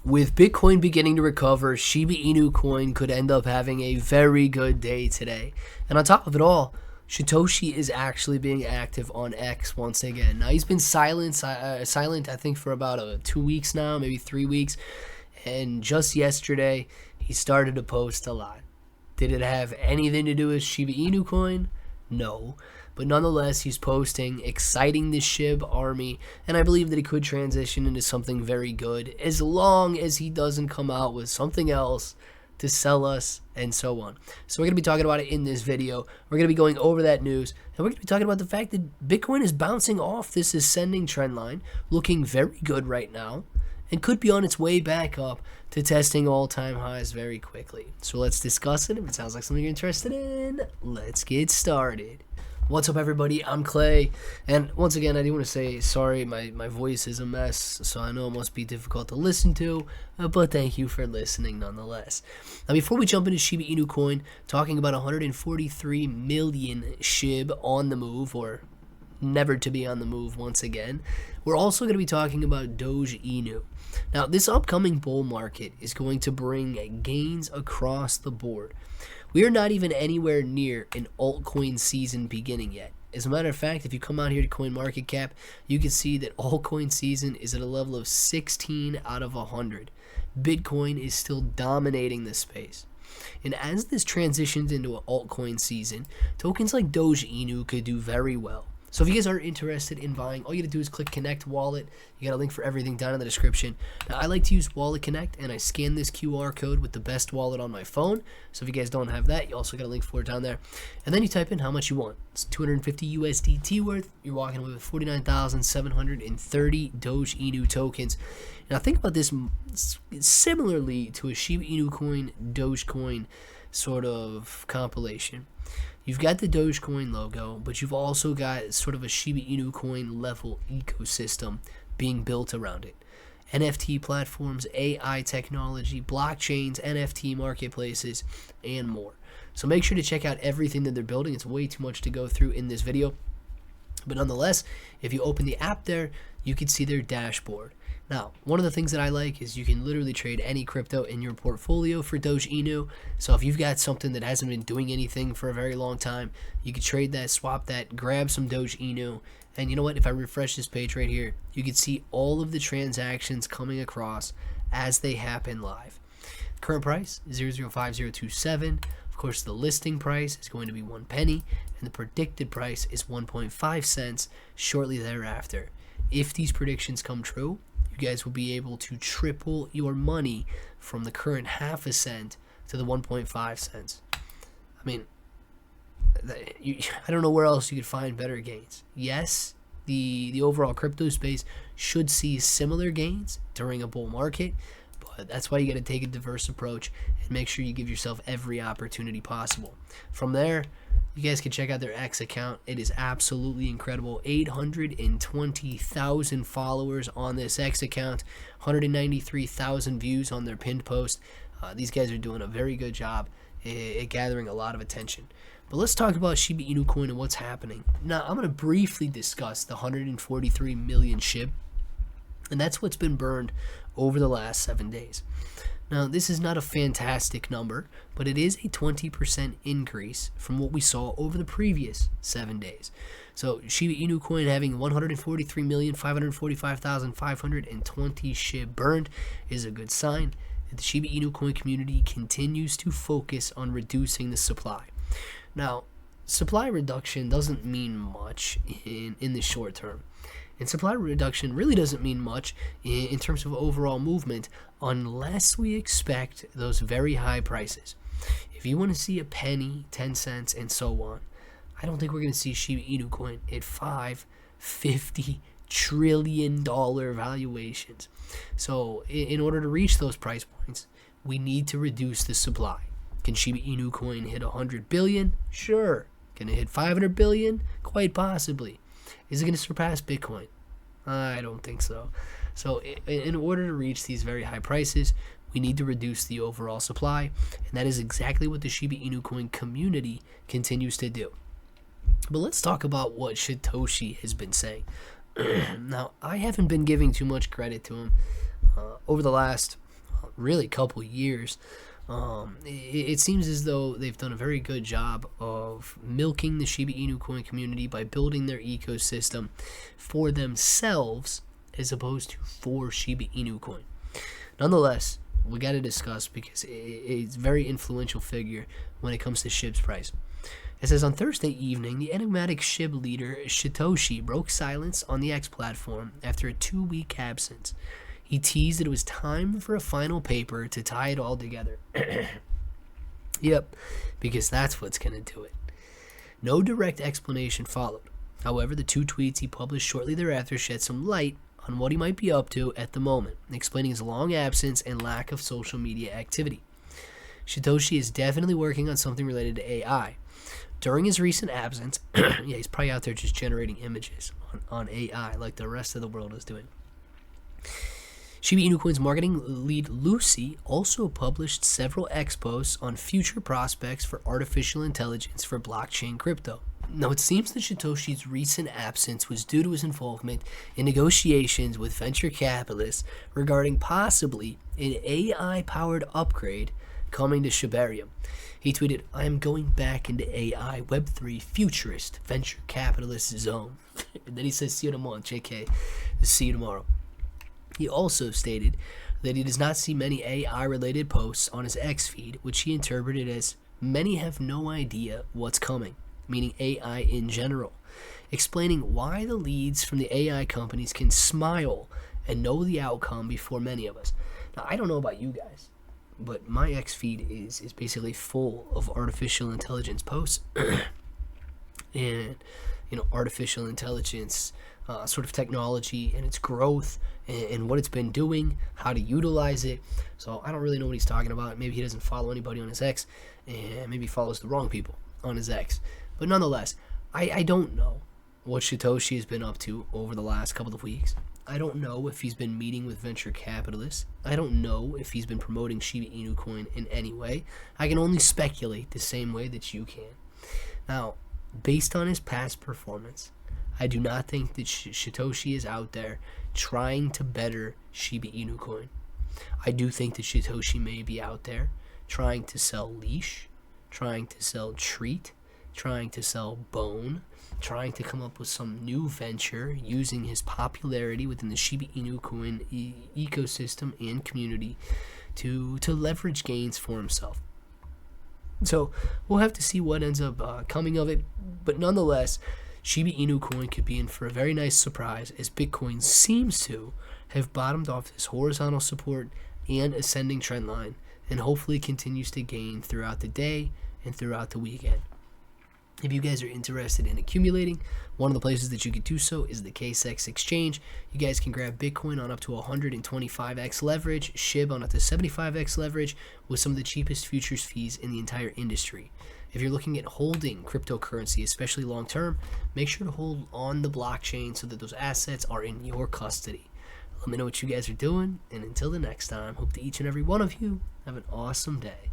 With Bitcoin beginning to recover, Shiba Inu coin could end up having a very good day today. And on top of it all, Shytoshi is actually being active on X once again. Now, he's been silent, I think, for about 2 weeks now, maybe 3 weeks. And just yesterday, he started to post a lot. Did it have anything to do with Shiba Inu coin? No. But nonetheless, he's posting, exciting the SHIB army, and I believe that he could transition into something very good as long as he doesn't come out with something else to sell us and so on. So we're going to be talking about it in this video. We're going to be going over that news, and we're going to be talking about the fact that Bitcoin is bouncing off this ascending trend line, looking very good right now, and could be on its way back up to testing all-time highs very quickly. So let's discuss it. If it sounds like something you're interested in, let's get started. What's up, everybody? I'm Clay, and once again, I do want to say sorry, my voice is a mess, so I know it must be difficult to listen to, but thank you for listening nonetheless. Now, before we jump into Shiba Inu coin, talking about 143 million SHIB on the move, or never to be on the move once again, we're also going to be talking about Doge Inu. Now, this upcoming bull market is going to bring gains across the board. We are not even anywhere near an altcoin season beginning yet. As a matter of fact, if you come out here to CoinMarketCap, you can see that altcoin season is at a level of 16 out of 100. Bitcoin is still dominating this space. And as this transitions into an altcoin season, tokens like Doge Inu could do very well. So if you guys are interested in buying, all you got to do is click Connect Wallet. You got a link for everything down in the description. Now, I like to use Wallet Connect, and I scan this QR code with the best wallet on my phone. So if you guys don't have that, you also got a link for it down there. And then you type in how much you want. It's 250 USDT worth. You're walking away with 49,730 Doge Inu tokens. Now, think about this similarly to a Shiba Inu coin, Dogecoin sort of compilation. You've got the Dogecoin logo, but you've also got sort of a Shiba Inu coin level ecosystem being built around it. NFT platforms, AI technology, blockchains, NFT marketplaces, and more. So make sure to check out everything that they're building. It's way too much to go through in this video. But nonetheless, if you open the app there, you can see their dashboard. Now, one of the things that I like is you can literally trade any crypto in your portfolio for Doge Inu. So if you've got something that hasn't been doing anything for a very long time, you can trade that, swap that, grab some Doge Inu. And you know what? If I refresh this page right here, you can see all of the transactions coming across as they happen live. Current price is 0.05027. Of course, the listing price is going to be 1 penny, and the predicted price is 1.5 cents shortly thereafter. If these predictions come true, you guys will be able to triple your money from the current half a cent to the 1.5 cents. I mean, I don't know where else you could find better gains. Yes, the overall crypto space should see similar gains during a bull market, but that's why you got to take a diverse approach and make sure you give yourself every opportunity possible. From there, you guys can check out their X account. It is absolutely incredible. 820,000 followers on this X account, 193,000 views on their pinned post. These guys are doing a very good job at gathering a lot of attention. But let's talk about Shiba Inu coin and what's happening. Now, I'm going to briefly discuss the 143 million SHIB, and that's what's been burned over the last 7 days. Now, this is not a fantastic number, but it is a 20% increase from what we saw over the previous 7 days. So, Shiba Inu coin having 143,545,520 SHIB burned is a good sign that the Shiba Inu coin community continues to focus on reducing the supply. Now, supply reduction doesn't mean much in the short term. And supply reduction really doesn't mean much in terms of overall movement unless we expect those very high prices. If you want to see a penny, 10 cents, and so on, I don't think we're going to see Shiba Inu coin at $50 trillion valuations. So in order to reach those price points, we need to reduce the supply. Can Shiba Inu coin hit 100 billion? Sure. Can it hit 500 billion? Quite possibly. Is it going to surpass Bitcoin? I don't think so. So in order to reach these very high prices, we need to reduce the overall supply, and that is exactly what the Shiba Inu coin community continues to do. But let's talk about what Shytoshi has been saying. Now, I haven't been giving too much credit to him over the last really couple years. It seems as though they've done a very good job of milking the Shiba Inu coin community by building their ecosystem for themselves as opposed to for Shiba Inu coin. Nonetheless, we got to discuss because it's a very influential figure when it comes to SHIB's price. It says on Thursday evening, the enigmatic SHIB leader Shytoshi broke silence on the X platform after a 2-week absence. He teased that it was time for a final paper to tie it all together. Yep, because that's what's going to do it. No direct explanation followed. However, the 2 tweets he published shortly thereafter shed some light on what he might be up to at the moment, explaining his long absence and lack of social media activity. Shytoshi is definitely working on something related to AI. During his recent absence, he's probably out there just generating images on AI like the rest of the world is doing. Shiba Inu Coin's marketing lead Lucy also published several X posts on future prospects for artificial intelligence for blockchain crypto. Now, it seems that Shytoshi's recent absence was due to his involvement in negotiations with venture capitalists regarding possibly an AI-powered upgrade coming to Shibarium. He tweeted, "I am going back into AI Web3 futurist venture capitalist zone." And then he says, "See you tomorrow, JK. See you tomorrow." He also stated that he does not see many AI-related posts on his X feed, which he interpreted as many have no idea what's coming, meaning AI in general, explaining why the leads from the AI companies can smile and know the outcome before many of us. Now, I don't know about you guys, but my X feed is basically full of artificial intelligence posts and artificial intelligence sort of technology and its growth and what it's been doing, how to utilize it. So I don't really know what he's talking about. Maybe he doesn't follow anybody on his X, and maybe he follows the wrong people on his X. But nonetheless, I don't know what Shytoshi has been up to over the last couple of weeks. I don't know if he's been meeting with venture capitalists. I don't know if he's been promoting Shiba Inu coin in any way. I can only speculate the same way that you can. Now, based on his past performance, I do not think that Shytoshi is out there trying to better Shiba Inu coin. I do think that Shytoshi may be out there trying to sell leash, trying to sell treat, trying to sell bone, trying to come up with some new venture using his popularity within the Shiba Inu coin ecosystem and community to leverage gains for himself. So we'll have to see what ends up coming of it, but nonetheless, Shiba Inu coin could be in for a very nice surprise as Bitcoin seems to have bottomed off this horizontal support and ascending trend line and hopefully continues to gain throughout the day and throughout the weekend. If you guys are interested in accumulating, one of the places that you could do so is the KSX exchange. You guys can grab Bitcoin on up to 125x leverage, SHIB on up to 75x leverage with some of the cheapest futures fees in the entire industry. If you're looking at holding cryptocurrency, especially long term, make sure to hold on the blockchain so that those assets are in your custody. Let me know what you guys are doing, and until the next time, hope that each and every one of you have an awesome day.